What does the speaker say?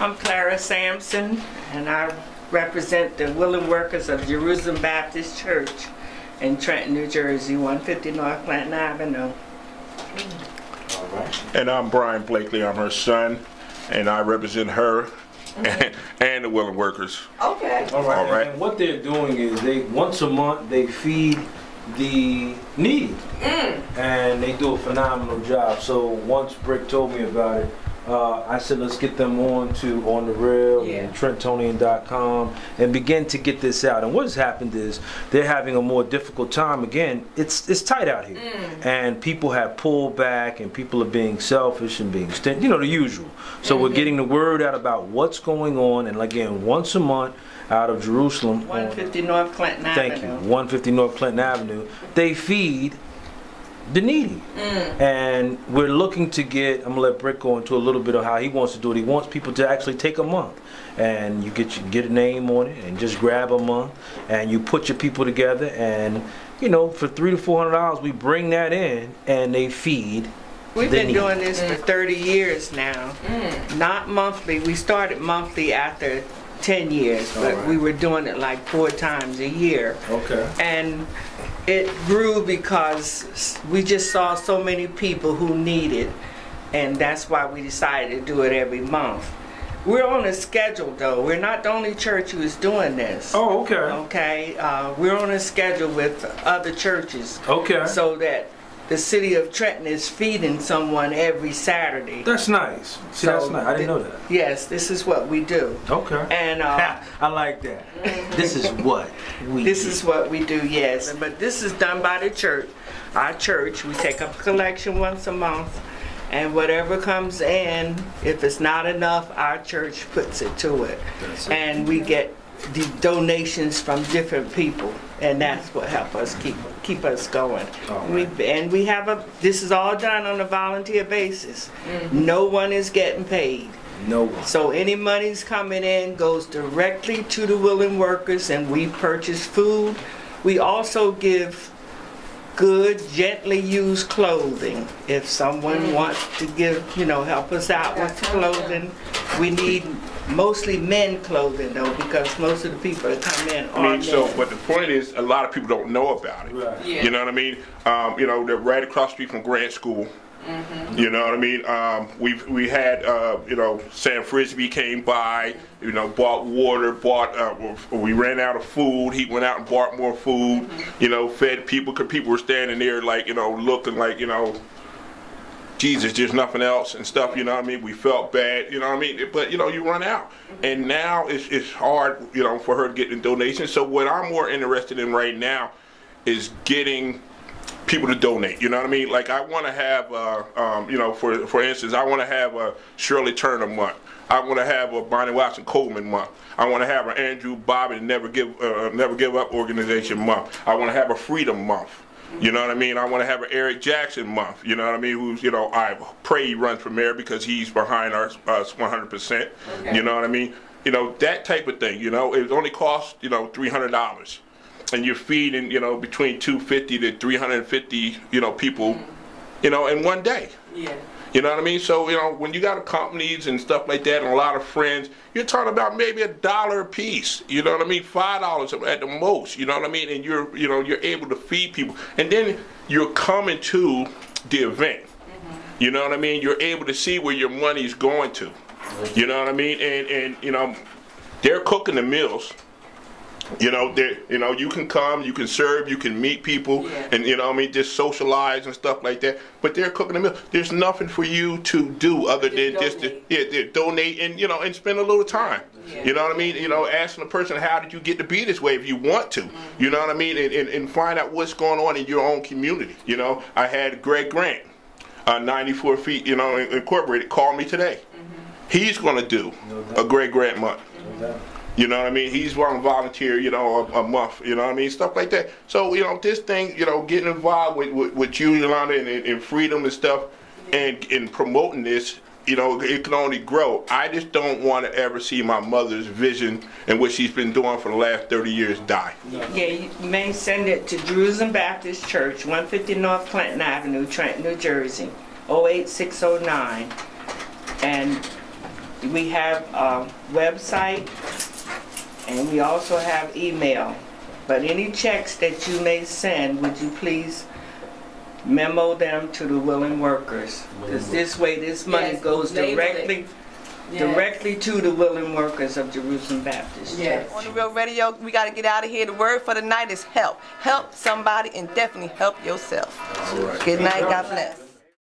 I'm Clara Sampson, and I represent the willing workers of Jerusalem Baptist Church in Trenton, New Jersey, 150 North Clinton Avenue. All right. And I'm Brian Blakely. I'm her son, and I represent her and the willing workers. Okay. All right. All right. And what they're doing is once a month they feed the needy, and they do a phenomenal job. So once Brick told me about it, I said let's get them on the rail and Trentonian.com and begin to get this out. And what has happened is they're having a more difficult time. Again, it's tight out here, and people have pulled back, and people are being selfish and being the usual. So we're getting the word out about what's going on, and again, once a month out of Jerusalem, 150 North Clinton Avenue. Thank you. 150 North Clinton Avenue. They feed the needy, and we're looking to get. I'm gonna let Brick go into a little bit of how he wants to do it. He wants people to actually take a month, and you get a name on it, and just grab a month, and you put your people together, and for $300 to $400, we bring that in, and they feed. We've been doing this for 30 years now. Not monthly. We started monthly after 10 years, but we were doing it like 4 times a year. Okay. And it grew because we just saw so many people who need it, and that's why we decided to do it every month. We're on a schedule, though. We're not the only church who is doing this. Oh, okay. Okay, we're on a schedule with other churches. Okay. So that the city of Trenton is feeding someone every Saturday. That's nice. See, that's nice. I didn't know that. Yes, this is what we do. Okay. And I like that. This is what we do. This is what we do, yes. But this is done by the church. Our church, we take up a collection once a month, and whatever comes in, if it's not enough, our church puts it to it. And we get the donations from different people, and that's what helps us keep us going. And we have this is all done on a volunteer basis. No one is getting paid. No one. So any money's coming in goes directly to the willing workers, and we purchase food. We also give good, gently used clothing. If someone wants to give, help us out with clothing, we need mostly men clothing, though, because most of the people that come in are men. But the point is, a lot of people don't know about it. Right. Yeah. You know what I mean? They're right across the street from Grant School. You know what I mean? We had Sam Frisbee came by, bought water, we ran out of food. He went out and bought more food, fed people, because people were standing there like, looking like, Jesus, there's nothing else and stuff, you know what I mean? We felt bad, you know what I mean? But, you run out. And now it's hard, for her to get the donations. So what I'm more interested in right now is getting people to donate, you know what I mean? Like I want to have, for instance, I want to have a Shirley Turner month. I want to have a Bonnie Watson Coleman month. I want to have an Andrew Bobbitt Never Give Up organization month. I want to have a Freedom month. You know what I mean? I want to have an Eric Jackson month. You know what I mean? Who's, I pray he runs for mayor because he's behind us 100%. Okay. You know what I mean? That type of thing. It only costs, $300. And you're feeding, between 250 to 350, people, in one day. Yeah. You know what I mean? So, when you got companies and stuff like that and a lot of friends, you're talking about maybe $1 a piece. You know what I mean? $5 at the most. You know what I mean? And you're able to feed people. And then you're coming to the event. You know what I mean? You're able to see where your money's going to. You know what I mean? And they're cooking the meals. You can come, you can serve, you can meet people, and just socialize and stuff like that. But they're cooking the meal. There's nothing for you to do other than just to donate and and spend a little time. Yeah. You know what I mean? Asking the person, how did you get to be this way if you want to? You know what I mean? And find out what's going on in your own community. I had Greg Grant, 94 Feet, Incorporated, call me today. He's going to do a Greg Grant month. You know what I mean? He's going to volunteer, a month, you know what I mean? Stuff like that. So, this thing, getting involved with you, Yolanda, and Freedom and stuff, and promoting this, it can only grow. I just don't want to ever see my mother's vision and what she's been doing for the last 30 years die. Yeah, you may send it to Jerusalem Baptist Church, 150 North Clinton Avenue, Trenton, New Jersey, 08609. And We have a website, and we also have email. But any checks that you may send, would you please memo them to the willing workers? Because this way, this money goes directly to the willing workers of Jerusalem Baptist Church. On the Real Radio, we got to get out of here. The word for the night is help. Help somebody and definitely help yourself. Good night. God bless.